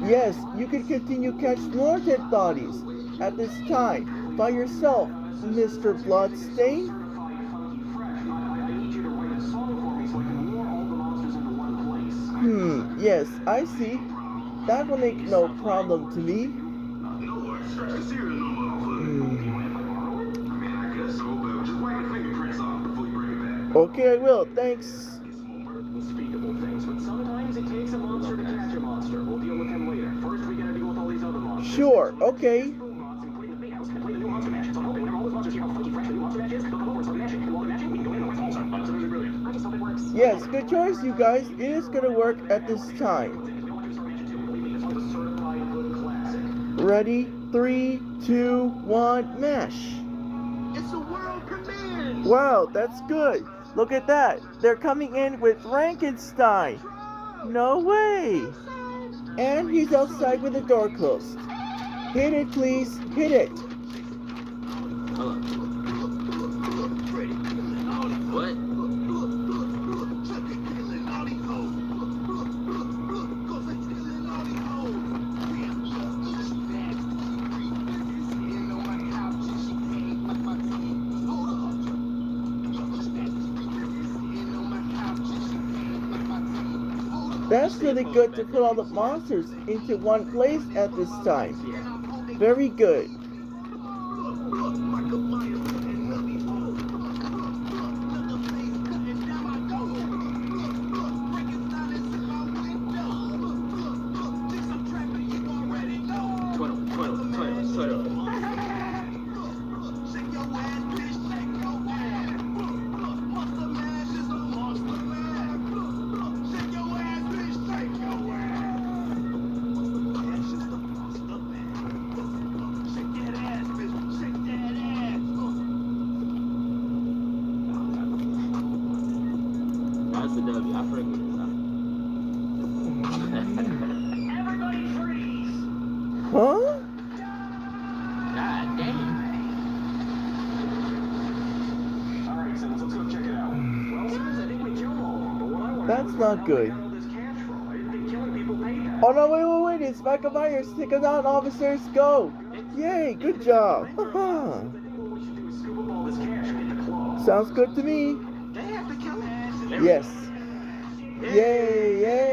Yes, you can continue catch more dead bodies at this time by yourself, Mr. Bloodstain. Yes, I see. That will make no problem to me. Okay, I will. Thanks. Unspeakable things, but sometimes it takes a monster to catch a monster. We'll deal with him later. First, we gotta deal with all these other monsters. Sure, okay. Yes, good choice, you guys. It is gonna work at this time. Ready? 3, 2, 1, mash. It's a world premiere! Wow, that's good. Look at that. They're coming in with Frankenstein. No way. And he's outside with the door closed. Hit it, please. Hit it. What? That's really good to put all the monsters into one place at this time. Very good. That's the W. I forget it. Everybody freeze! Huh? God damn. Alright, Simmons, let's go check it out. Well, Simmons, I think we killed all of them, but what I want That's not good. to know this cash from. I didn't think killing people paid that. Oh no, wait, it's Michael Myers. Take us out, officers, go. Yay, good job. I think what we should do is scoop up all this cash and get the claw. Sounds good to me. They have to kill him. Yes. Yay, yay.